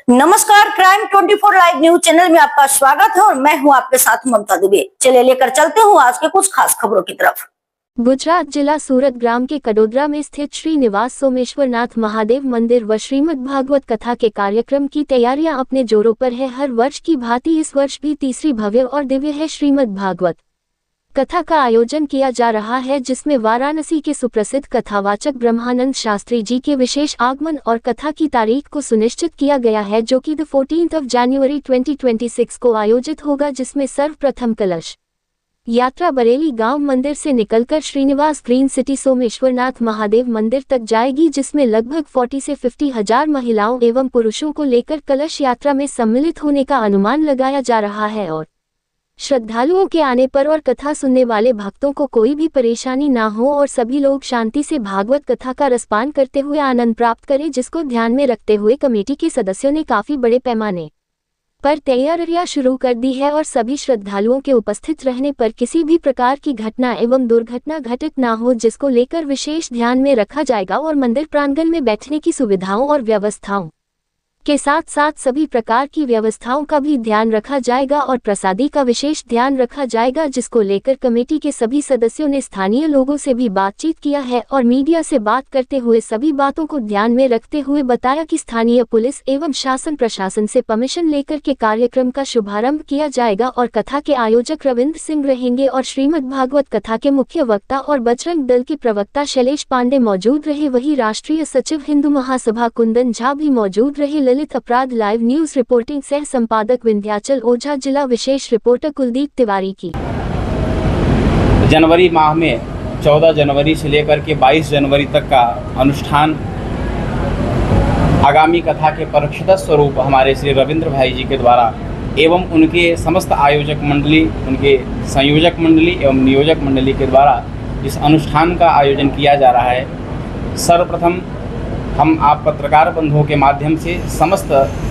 नमस्कार, crime 24 live news channel में आपका स्वागत है और मैं हूं आपके साथ ममता दुबे। चलिए लेकर चलते हूं आज के कुछ खास खबरों की तरफ। गुजरात जिला सूरत ग्राम के कडोदरा में स्थित श्री निवास सोमेश्वरनाथ महादेव मंदिर व श्रीमद् भागवत कथा के कार्यक्रम की तैयारियां अपने जोरों पर है। हर वर्ष की भांति इस वर्ष भी तीसरी भव्य और दिव्य है श्रीमद् भागवत कथा का आयोजन किया जा रहा है, जिसमें वाराणसी के सुप्रसिद्ध कथावाचक ब्रह्मानंद शास्त्री जी के विशेष आगमन और कथा की तारीख को सुनिश्चित किया गया है, जो कि 14 जनवरी 2026 को आयोजित होगा, जिसमें सर्वप्रथम कलश यात्रा बरेली गांव मंदिर से निकलकर श्रीनिवास ग्रीन सिटी सोमेश्वरनाथ महादेव मंदिर तक जाएगी, जिसमें लगभग 40 से 50 हजार महिलाओं एवं पुरुषों को लेकर कलश यात्रा में सम्मिलित होने का अनुमान लगाया जा रहा है और श्रद्धालुओं के आने पर और कथा सुनने वाले भक्तों को कोई भी परेशानी ना हो और सभी लोग शांति से भागवत कथा का रसपान करते हुए आनंद प्राप्त करें, जिसको ध्यान में रखते हुए कमेटी के सदस्यों ने काफी बड़े पैमाने पर तैयारियां शुरू कर दी है और सभी श्रद्धालुओं के उपस्थित रहने पर किसी भी प्रकार की घटना एवं दुर्घटना घटित ना हो, जिसको लेकर विशेष ध्यान में रखा जाएगा और मंदिर प्रांगण में बैठने की सुविधाओं और व्यवस्थाओं के साथ साथ सभी प्रकार की व्यवस्थाओं का भी ध्यान रखा जाएगा और प्रसादी का विशेष ध्यान रखा जाएगा, जिसको लेकर कमेटी के सभी सदस्यों ने स्थानीय लोगों से भी बातचीत किया है और मीडिया से बात करते हुए सभी बातों को ध्यान में रखते हुए बताया कि स्थानीय पुलिस एवं शासन प्रशासन से परमिशन लेकर के कार्यक्रम का शुभारंभ किया जाएगा और कथा के आयोजक रविंद्र सिंह रहेंगे और श्रीमद् भागवत कथा के मुख्य वक्ता और बजरंग दल के प्रवक्ता शैलेश पांडे मौजूद रहे। वहीं राष्ट्रीय सचिव हिंदू महासभा कुंदन झा भी मौजूद रहे। ललित अपराध लाइव न्यूज रिपोर्टिंग सह संपादक विंध्याचल ओझा, जिला विशेष रिपोर्टर कुलदीप तिवारी की। जनवरी माह में 14 जनवरी से लेकर के 22 जनवरी तक का अनुष्ठान आगामी कथा के परोक्षतः स्वरूप हमारे श्री रविंद्र भाई जी के द्वारा एवं उनके समस्त आयोजक मंडली, उनके संयोजक मंडली एवं नियोजक मंडली के द्वारा इस अनुष्ठान का आयोजन किया जा रहा है। सर्वप्रथम हम आप पत्रकार बंधुओं के माध्यम से समस्त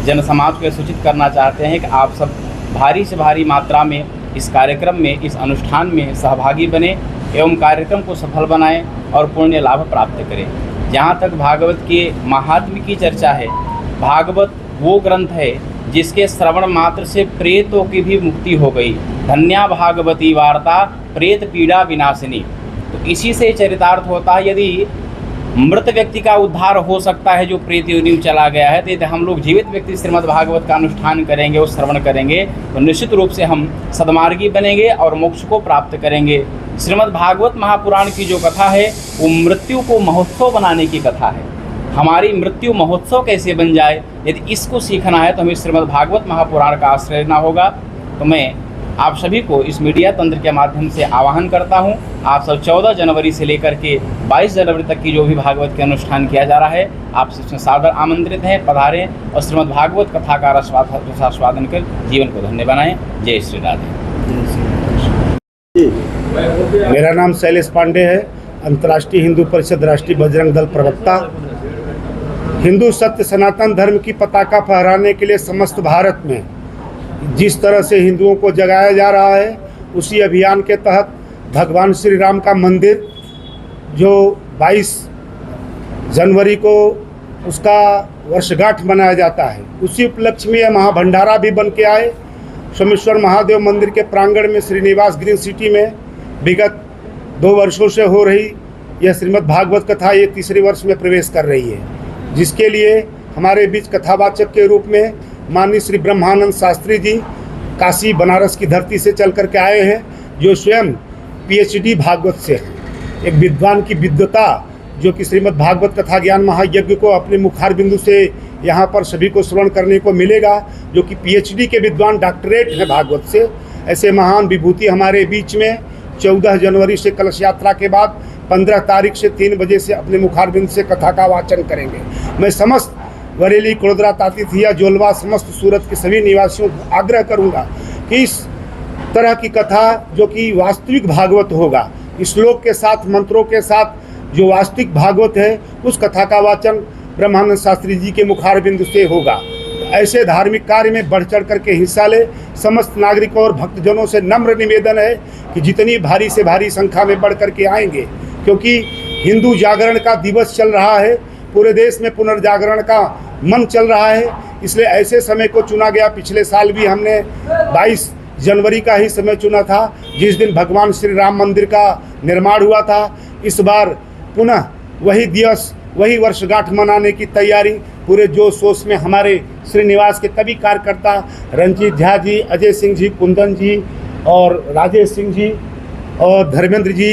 जन समाज को सूचित करना चाहते हैं कि आप सब भारी से भारी मात्रा में इस कार्यक्रम में, इस अनुष्ठान में सहभागी बने एवं कार्यक्रम को सफल बनाएं और पुण्य लाभ प्राप्त करें। जहाँ तक भागवत के महात्म्य की चर्चा है, भागवत वो ग्रंथ है जिसके श्रवण मात्र से प्रेतों की भी मुक्ति हो गई। धन्या भागवती वार्ता प्रेत पीड़ा विनाशिनी। तो इसी से चरितार्थ होता है, यदि मृत व्यक्ति का उद्धार हो सकता है जो प्रेत योनि में चला गया है, तो यदि हम लोग जीवित व्यक्ति श्रीमद् भागवत का अनुष्ठान करेंगे और श्रवण करेंगे तो निश्चित रूप से हम सद्मार्गी बनेंगे और मोक्ष को प्राप्त करेंगे। श्रीमद् भागवत महापुराण की जो कथा है वो मृत्यु को महोत्सव बनाने की कथा है। हमारी मृत्यु महोत्सव कैसे बन जाए, यदि इसको सीखना है तो हमें श्रीमद् भागवत महापुराण का आश्रय लेना होगा। तो मैं आप सभी को इस मीडिया तंत्र के माध्यम से आह्वान करता हूं, आप सब 14 जनवरी से लेकर के 22 जनवरी तक की जो भी भागवत के अनुष्ठान किया जा रहा है, आप इसमें सादर आमंत्रित हैं, पधारें और श्रीमद् भागवत कथा का रसास्वादन कर जीवन को धन्य बनाएं। जय श्री राधे। मेरा नाम शैलेश पांडे है, अंतर्राष्ट्रीय हिंदू परिषद राष्ट्रीय बजरंग दल प्रवक्ता। हिंदू सत्य सनातन धर्म की पताका फहराने के लिए समस्त भारत में जिस तरह से हिंदुओं को जगाया जा रहा है, उसी अभियान के तहत भगवान श्री राम का मंदिर जो 22 जनवरी को उसका वर्षगांठ मनाया जाता है, उसी उपलक्ष्य में यह महाभंडारा भी बन के आए। सोमेश्वर महादेव मंदिर के प्रांगण में श्रीनिवास ग्रीन सिटी में विगत 2 वर्षों से हो रही यह श्रीमद् भागवत कथा ये तीसरे वर्ष में प्रवेश कर रही है, जिसके लिए हमारे बीच कथावाचक के रूप में माननीय श्री ब्रह्मानंद शास्त्री जी काशी बनारस की धरती से चल करके आए हैं, जो स्वयं PhD भागवत से हैं। एक विद्वान की विद्वता जो कि श्रीमद् भागवत कथा ज्ञान महायज्ञ को अपने मुखार बिंदु से यहाँ पर सभी को श्रवण करने को मिलेगा, जो कि PhD के विद्वान डॉक्टरेट है भागवत से। ऐसे महान विभूति हमारे बीच में 14 जनवरी से कलश यात्रा के बाद 15 तारीख से 3 बजे से अपने मुखार बिंदु से कथा का वाचन करेंगे। मैं समस्त बरेली, कडोदरा, तातीथिया, जोलवा, समस्त सूरत के सभी निवासियों को आग्रह करूंगा कि इस तरह की कथा जो कि वास्तविक भागवत होगा, श्लोक के साथ, मंत्रों के साथ जो वास्तविक भागवत है, उस कथा का वाचन ब्रह्मानंद शास्त्री जी के मुखार बिंदु से होगा। ऐसे धार्मिक कार्य में बढ़ चढ़ करके हिस्सा ले। समस्त नागरिकों और भक्तजनों से नम्र निवेदन है कि जितनी भारी से भारी संख्या में बढ़ करके आएंगे, क्योंकि हिंदू जागरण का दिवस चल रहा है, पूरे देश में पुनर्जागरण का मन चल रहा है इसलिए ऐसे समय को चुना गया। पिछले साल भी हमने 22 जनवरी का ही समय चुना था, जिस दिन भगवान श्री राम मंदिर का निर्माण हुआ था। इस बार पुनः वही दिवस, वही वर्षगांठ मनाने की तैयारी पूरे जोश शोश में हमारे श्रीनिवास के सभी कार्यकर्ता रंजीत झा जी, अजय सिंह जी, कुंदन जी और राजेश सिंह जी और धर्मेंद्र जी,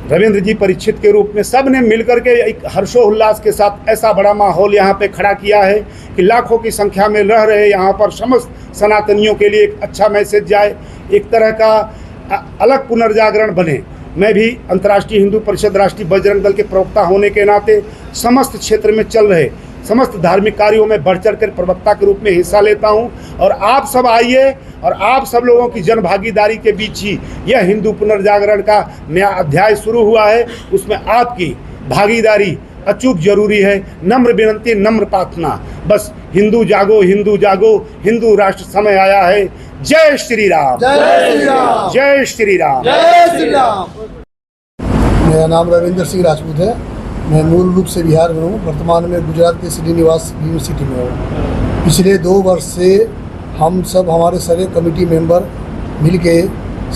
रविंद्र जी परीक्षित के रूप में सब ने मिलकर के एक हर्षोल्लास के साथ ऐसा बड़ा माहौल यहाँ पे खड़ा किया है कि लाखों की संख्या में रह रहे यहाँ पर समस्त सनातनियों के लिए एक अच्छा मैसेज जाए, एक तरह का अलग पुनर्जागरण बने। मैं भी अंतर्राष्ट्रीय हिंदू परिषद राष्ट्रीय बजरंग दल के प्रवक्ता होने के नाते समस्त क्षेत्र में चल रहे समस्त धार्मिक कार्यों में बढ़ चढ़ कर प्रवक्ता के रूप में हिस्सा लेता हूं। और आप सब आइए और आप सब लोगों की जन भागीदारी के बीच ही यह हिंदू पुनर्जागरण का नया अध्याय शुरू हुआ है। उसमें आपकी भागीदारी अचूक जरूरी है। नम्र विनंती, नम्र प्रार्थना, बस हिंदू जागो, हिंदू जागो, हिंदू राष्ट्र समय आया है। जय श्री राम, जय श्री राम, जय श्री राम, जय श्री राम। मेरा नाम रविंद्र सिंह राजपूत है। मैं मूल रूप से बिहार में हूँ, वर्तमान में गुजरात के श्रीनिवास यूनिवर्सिटी में हूँ। पिछले 2 वर्ष से हम सब, हमारे सारे कमेटी मेंबर मिलके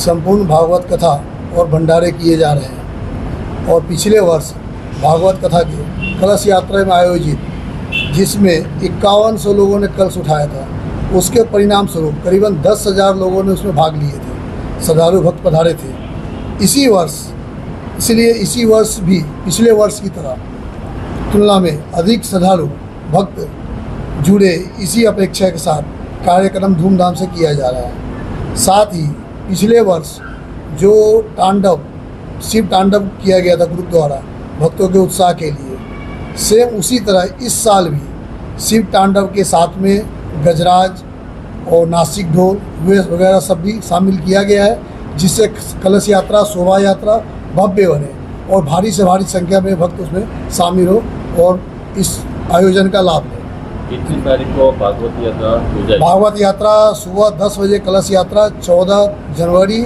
संपूर्ण भागवत कथा और भंडारे किए जा रहे हैं। और पिछले वर्ष भागवत कथा के कलश यात्रा में आयोजित, जिसमें 5100 लोगों ने कलश उठाया था, उसके परिणाम स्वरूप करीबन 10,000 लोगों ने उसमें भाग लिए थे, श्रद्धालु भक्त पधारे थे। इसी वर्ष भी पिछले वर्ष की तरह तुलना में अधिक श्रद्धालु भक्त जुड़े, इसी अपेक्षा के साथ कार्यक्रम धूमधाम से किया जा रहा है। साथ ही पिछले वर्ष जो शिव तांडव किया गया था ग्रुप द्वारा भक्तों के उत्साह के लिए, सेम उसी तरह इस साल भी शिव तांडव के साथ में गजराज और नासिक ढोल वगैरह सब भी शामिल किया गया है, जिससे कलश यात्रा, शोभा यात्रा भव्य बने और भारी से भारी संख्या में भक्त उसमें शामिल हो और इस आयोजन का लाभ लें। कितनी तारीख को भागवत यात्रा हो जाएगी? भागवत यात्रा सुबह 10 बजे, कलश यात्रा 14 जनवरी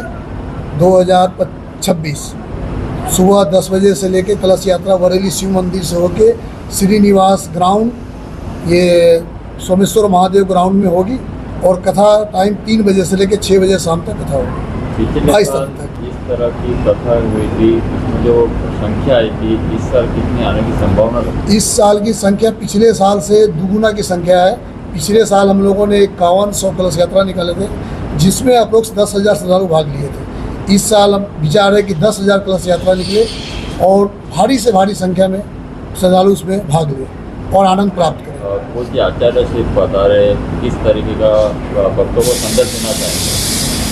2026 सुबह 10 बजे से लेके कलश यात्रा बरेली शिव मंदिर से होके श्रीनिवास ग्राउंड, ये सोमेश्वर महादेव ग्राउंड में होगी। और कथा टाइम 3 बजे से लेके 6 बजे शाम तक कथा होगी। 22 तारीख तक इस तरह की कथा हुई थी, इसमें जो संख्या आई थी, इस साल कितनी आने की संभावना है? इस साल की संख्या पिछले साल से दुगुना की संख्या है। पिछले साल हम लोगों ने 5100 कलश यात्रा निकाले थे, जिसमें अप्रोक्स 10,000 श्रद्धालु भाग लिए थे। इस साल हम विचार है कि 10,000 कलश यात्रा निकले और भारी से भारी संख्या में श्रद्धालु उसमें भाग लिए और आनंद प्राप्त करें। पूज्य आचार्य से बता रहे किस तरीके का भक्तों को संदेश देना चाहेंगे?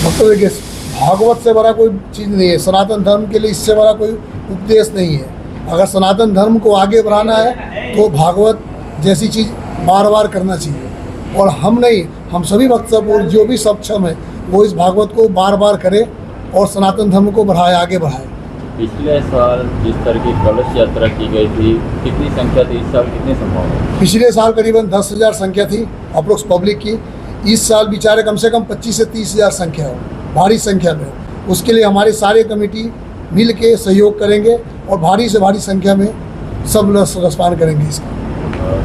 भक्तों के भागवत से बड़ा कोई चीज़ नहीं है, सनातन धर्म के लिए इससे बड़ा कोई उपदेश नहीं है। अगर सनातन धर्म को आगे बढ़ाना है तो भागवत जैसी चीज़ बार बार करना चाहिए। और हम नहीं, हम सभी भक्त सब जो भी सक्षम है वो इस भागवत को बार बार करें और सनातन धर्म को बढ़ाए, आगे बढ़ाए। पिछले साल जिस तरह की कलश यात्रा की गई थी, कितनी संख्या थी? इस साल कितनी संभावना? पिछले साल करीबन 10,000 संख्या थी अप्रोक्स पब्लिक की। इस साल बेचारे कम से कम 25 से 30,000 संख्या हो, भारी संख्या में हो। उसके लिए हमारी सारे कमेटी मिल के सहयोग करेंगे और भारी से भारी संख्या में सब रसपान करेंगे इसका।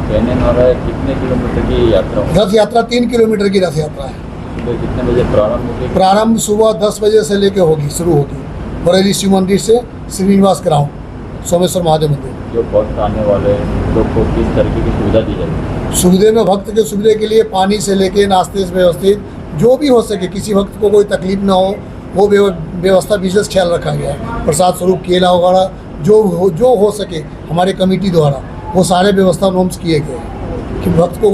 कहने में आ रहा है कितने किलोमीटर की यात्रा होगी? रथ यात्रा 3 किलोमीटर की रथ यात्रा है। तो कितने बजे प्रारंभ होगी? प्रारंभ सुबह 10 बजे से लेके होगी, शुरू होगी बरेली शिव मंदिर से श्रीनिवास ग्राउंड, सोमेश्वर महादेव मंदिर। जो भक्त आने वाले लोग को किस तरीके की सुविधा दी जाएगी? सुविधा में भक्त के सुविधा के लिए पानी से लेके नाश्ते से व्यवस्थित जो भी हो सके, किसी भक्त को कोई तकलीफ ना हो, वो व्यवस्था विशेष ख्याल रखा गया है। प्रसाद स्वरूप केला वगैरह जो हो सके हमारे कमेटी द्वारा वो सारे व्यवस्था नॉर्म्स किए गए कि भक्त को कोई